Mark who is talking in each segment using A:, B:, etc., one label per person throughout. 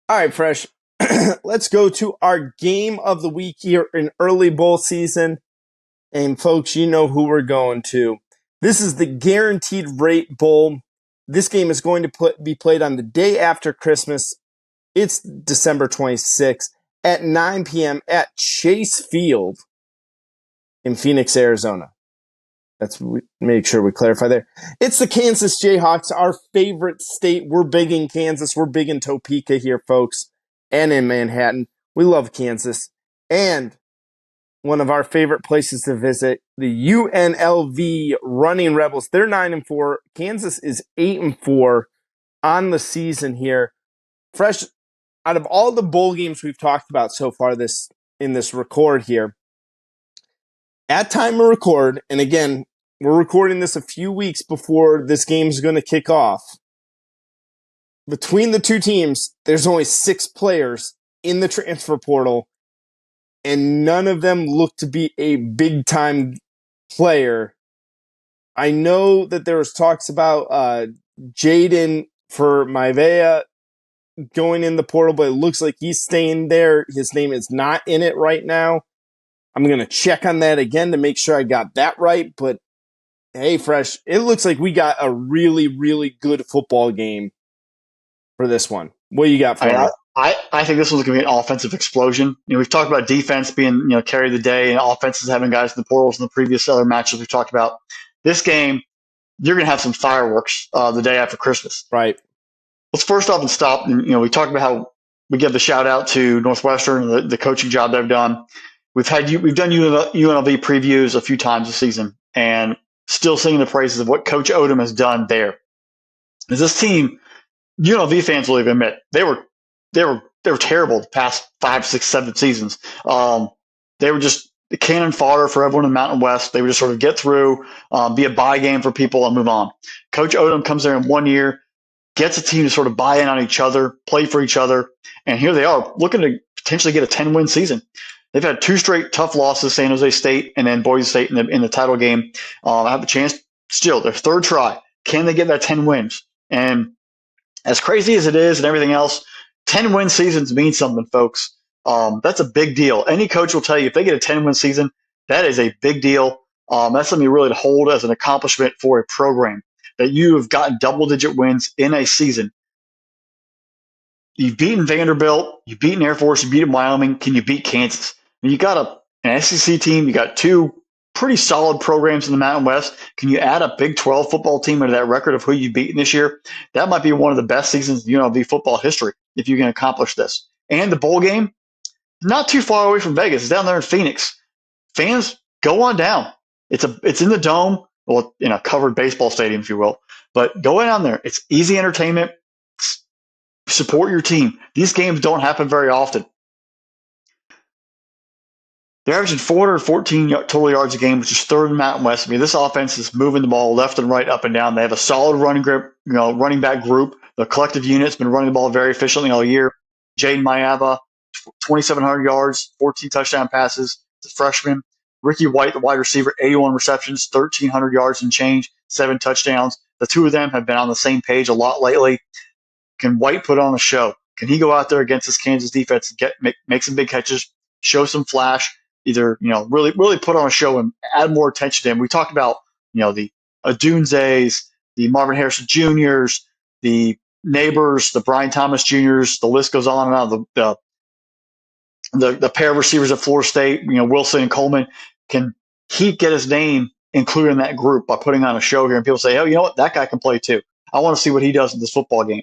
A: All right, Fresh. Let's go to our game of the week here in early bowl season. And folks, you know who we're going to. This is the Guaranteed Rate Bowl. This game is going to be played on the day after Christmas. It's December 26th at 9 p.m. at Chase Field in Phoenix, Arizona. Make sure we clarify there. It's the Kansas Jayhawks, our favorite state. We're big in Kansas. We're big in Topeka here, folks, and in Manhattan. We love Kansas. And one of our favorite places to visit, the UNLV Running Rebels. They're 9-4. Kansas is 8-4 on the season here. Fresh, out of all the bowl games we've talked about so far in this record here, at time of record, and again, we're recording this a few weeks before this game is going to kick off. Between the two teams, there's only 6 players in the transfer portal, and none of them look to be a big-time player. I know that there was talks about Jaden for Maivea going in the portal, but it looks like he's staying there. His name is not in it right now. I'm going to check on that again to make sure I got that right. But hey, Fresh, it looks like we got a really, really good football game for this one. What you got for me?
B: I think this was going to be an offensive explosion. We've talked about defense being, carry the day and offenses having guys in the portals in the previous other matches we've talked about. This game, you're going to have some fireworks the day after Christmas.
A: Right.
B: Let's first off and stop. And, we talked about how we give the shout out to Northwestern and the coaching job they've done. We've done UNLV previews a few times this season, and still singing the praises of what Coach Odom has done there. Is this team, UNLV fans will even admit they were terrible the past 5, 6, 7 seasons. They were just the cannon fodder for everyone in the Mountain West. They would just sort of get through, be a buy game for people and move on. Coach Odom comes there in 1 year, gets a team to sort of buy in on each other, play for each other, and here they are looking to potentially get a 10-win season. They've had 2 straight tough losses, San Jose State and then Boise State in the title game. I have a chance still, their third try. Can they get that 10 wins? And as crazy as it is and everything else, 10-win seasons mean something, folks. That's a big deal. Any coach will tell you if they get a 10-win season, that is a big deal. That's something really to hold as an accomplishment for a program, that you have gotten double-digit wins in a season. You've beaten Vanderbilt, you've beaten Air Force, you've beaten Wyoming. Can you beat Kansas? And you got an SEC team, you got 2 pretty solid programs in the Mountain West. Can you add a Big 12 football team into that record of who you've beaten this year? That might be one of the best seasons in UNLV football history if you can accomplish this. And the bowl game, not too far away from Vegas. It's down there in Phoenix. Fans, go on down. It's in the dome, well, in a covered baseball stadium, if you will. But go down there. It's easy entertainment. Support your team. These games don't happen very often. They're averaging 414 total yards a game, which is third in the Mountain West. I mean, this offense is moving the ball left and right, up and down. They have a solid running back group. The collective unit's been running the ball very efficiently all year. Jaden Mayava, 2,700 yards, 14 touchdown passes. The freshman. Ricky White, the wide receiver, 81 receptions, 1,300 yards and change, 7 touchdowns. The 2 of them have been on the same page a lot lately. Can White put on a show? Can he go out there against this Kansas defense and make some big catches, show some flash? Either, really put on a show and add more attention to him. We talked about, the Adunzes, the Marvin Harrison Jr.'s, the Neighbors, the Brian Thomas Jr.'s, the list goes on and on. The pair of receivers at Florida State, Wilson and Coleman. Can he get his name included in that group by putting on a show here? And people say, oh, you know what? That guy can play too. I want to see what he does in this football game.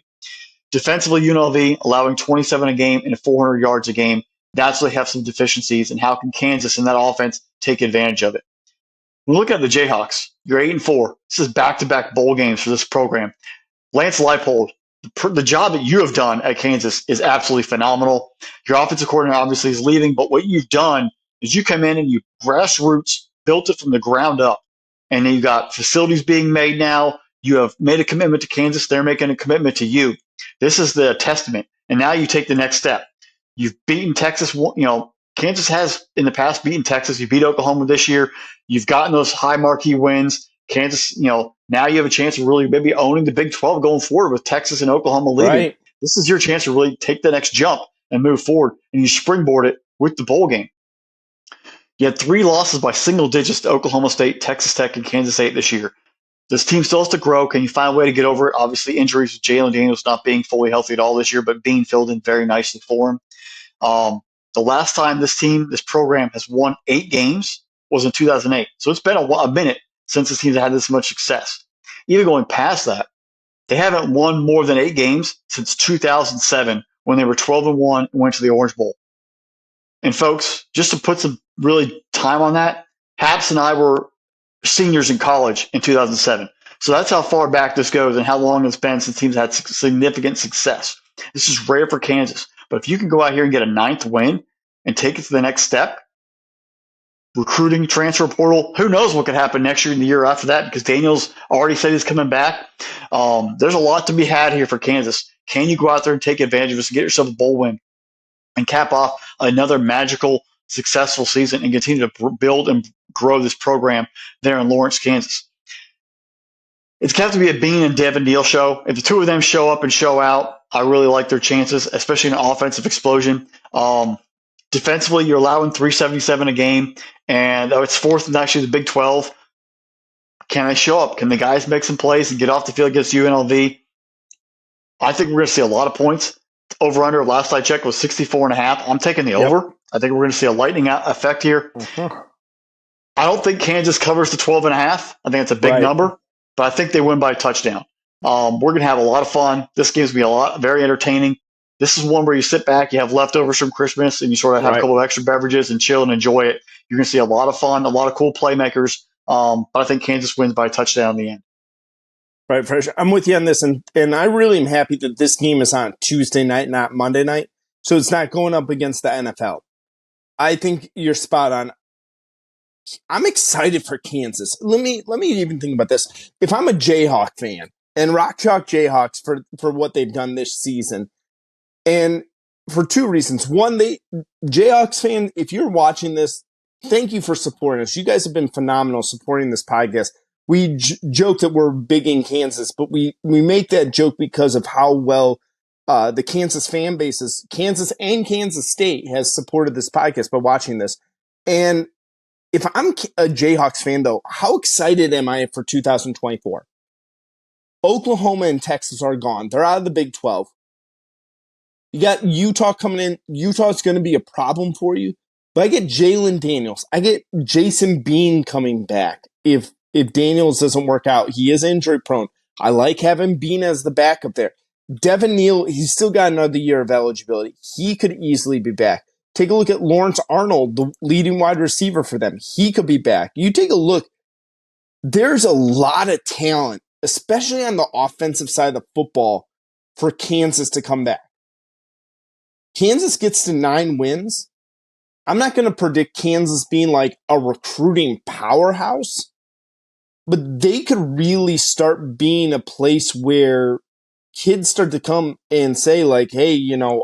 B: Defensively, UNLV allowing 27 a game and 400 yards a game. That's where they have some deficiencies, and how can Kansas and that offense take advantage of it? When we look at the Jayhawks, you're 8-4. This is back-to-back bowl games for this program. Lance Leipold, the job that you have done at Kansas is absolutely phenomenal. Your offensive coordinator obviously is leaving, but what you've done is you come in and you grassroots built it from the ground up, and then you got facilities being made now. You have made a commitment to Kansas. They're making a commitment to you. This is the testament, and now you take the next step. You've beaten Texas. Kansas has in the past beaten Texas. You beat Oklahoma this year. You've gotten those high marquee wins. Kansas, now you have a chance of really maybe owning the Big 12 going forward with Texas and Oklahoma leading.
A: Right.
B: This is your chance to really take the next jump and move forward, and you springboard it with the bowl game. You had 3 losses by single digits to Oklahoma State, Texas Tech, and Kansas State this year. This team still has to grow. Can you find a way to get over it? Obviously, injuries with Jalen Daniels not being fully healthy at all this year, but being filled in very nicely for him. The last time this program has won 8 games was in 2008. So it's been a minute since this team's had this much success. Even going past that, they haven't won more than 8 games since 2007 when they were 12-1 and went to the Orange Bowl. And folks, just to put some really time on that, Haps and I were seniors in college in 2007. So that's how far back this goes and how long it's been since teams had significant success. This is rare for Kansas. But if you can go out here and get a 9th win and take it to the next step, recruiting, transfer portal, who knows what could happen next year and the year after that, because Daniels already said he's coming back. There's a lot to be had here for Kansas. Can you go out there and take advantage of this and get yourself a bowl win and cap off another magical, successful season and continue to build and grow this program there in Lawrence, Kansas? It's got to be a Bean and Devin Neal show. If the two of them show up and show out, I really like their chances, especially in an offensive explosion. Defensively, you're allowing 377 a game, and it's 4th in actually the Big 12. Can they show up? Can the guys make some plays and get off the field against UNLV? I think we're going to see a lot of points. Over-under, last I checked, was 64.5. I'm taking the over. I think we're going to see a lightning effect here. I don't think Kansas covers the 12.5. I think it's a big number, but I think they win by a touchdown. We're going to have a lot of fun. This game's going to be very entertaining. This is one where you sit back, you have leftovers from Christmas, and you sort of have a couple of extra beverages and chill and enjoy it. You're going to see a lot of fun, a lot of cool playmakers. But I think Kansas wins by a touchdown in the end.
A: Right, Fresh. I'm with you on this, and I really am happy that this game is on Tuesday night, not Monday night, so it's not going up against the NFL. I think you're spot on. I'm excited for Kansas. Let me even think about this. If I'm a Jayhawk fan, and Rock Chalk Jayhawks for what they've done this season, and for 2 reasons. One, Jayhawks fan, if you're watching this, thank you for supporting us. You guys have been phenomenal supporting this podcast. We joke that we're big in Kansas, but we make that joke because of how well the Kansas fan bases, Kansas and Kansas State, has supported this podcast by watching this. And if I'm a Jayhawks fan, though, how excited am I for 2024? Oklahoma and Texas are gone. They're out of the Big 12. You got Utah coming in. Utah's going to be a problem for you. But I get Jalen Daniels. I get Jason Bean coming back. If Daniels doesn't work out, he is injury prone. I like having Bean as the backup there. Devin Neal, he's still got another year of eligibility. He could easily be back. Take a look at Lawrence Arnold, the leading wide receiver for them. He could be back. You take a look. There's a lot of talent, especially on the offensive side of the football, for Kansas to come back. Kansas gets to 9 wins. I'm not going to predict Kansas being like a recruiting powerhouse, but they could really start being a place where kids start to come and say like, hey,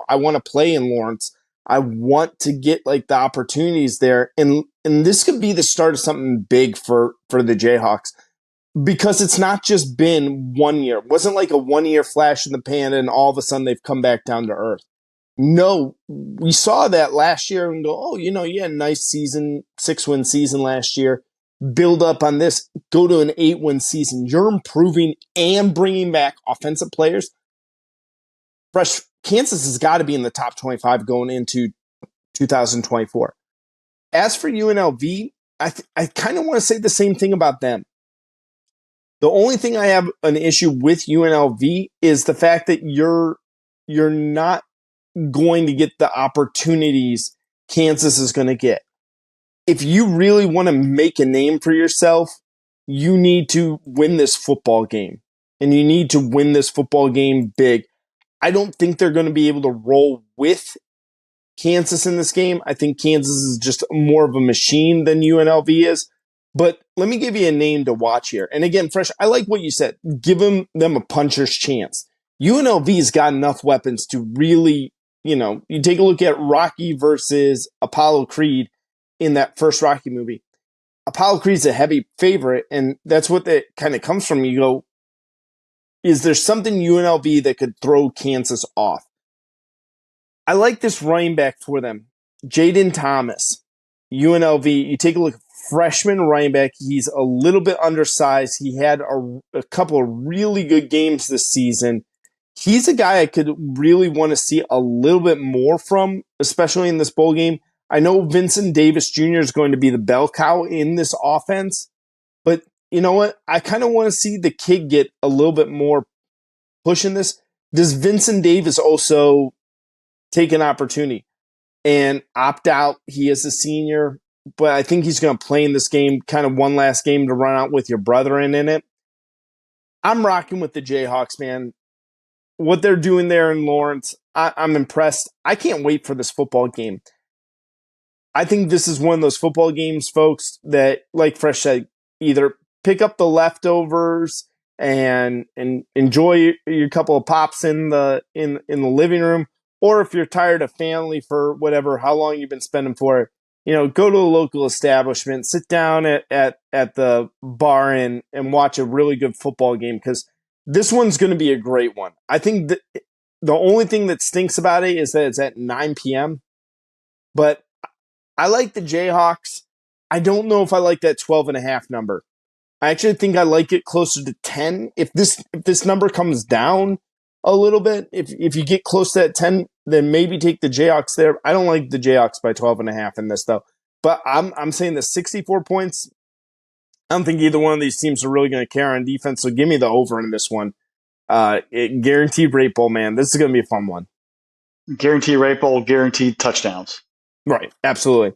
A: I want to play in Lawrence. I want to get like the opportunities there. And this could be the start of something big for the Jayhawks, because it's not just been 1 year. It wasn't like a 1 year flash in the pan and all of a sudden they've come back down to earth. No, we saw that last year and go, oh, you had a nice season, 6-win season last year. Build up on this, go to an 8-win season. You're improving and bringing back offensive players. Fresh, Kansas has got to be in the top 25 going into 2024. As for UNLV, I kind of want to say the same thing about them. The only thing I have an issue with UNLV is the fact that you're not going to get the opportunities Kansas is going to get. If you really want to make a name for yourself, you need to win this football game. And you need to win this football game big. I don't think they're going to be able to roll with Kansas in this game. I think Kansas is just more of a machine than UNLV is. But let me give you a name to watch here. And again, Fresh, I like what you said. Give them a puncher's chance. UNLV's got enough weapons to really, you take a look at Rocky versus Apollo Creed in that first Rocky movie. Apollo Creed's a heavy favorite, and that's what that kind of comes from. You go, is there something UNLV that could throw Kansas off? I like this running back for them, Jaden Thomas, UNLV. You take a look, freshman running back. He's a little bit undersized. He had a couple of really good games this season. He's a guy I could really want to see a little bit more from, especially in this bowl game. I know Vincent Davis Jr. is going to be the bell cow in this offense, but you know what? I kind of want to see the kid get a little bit more push in this. Does Vincent Davis also take an opportunity and opt out? He is a senior, but I think he's going to play in this game, kind of one last game to run out with your brethren in it. I'm rocking with the Jayhawks, man. What they're doing there in Lawrence, I'm impressed. I can't wait for this football game. I think this is one of those football games, folks, that, like Fresh said, either pick up the leftovers and enjoy your couple of pops in the living room, or if you're tired of family for whatever, how long you've been spending for it, go to a local establishment, sit down at the bar and watch a really good football game, because this one's going to be a great one. I think the only thing that stinks about it is that it's at 9 p.m., but I like the Jayhawks. I don't know if I like that 12.5 number. I actually think I like it closer to 10. If this number comes down a little bit, if you get close to that 10, then maybe take the Jayhawks there. I don't like the Jayhawks by 12.5 in this, though. But I'm saying the 64 points, I don't think either one of these teams are really going to care on defense, so give me the over in this one. Guaranteed rate bowl, man. This is going to be a fun one.
B: Guaranteed rate bowl, guaranteed touchdowns.
A: Right, absolutely.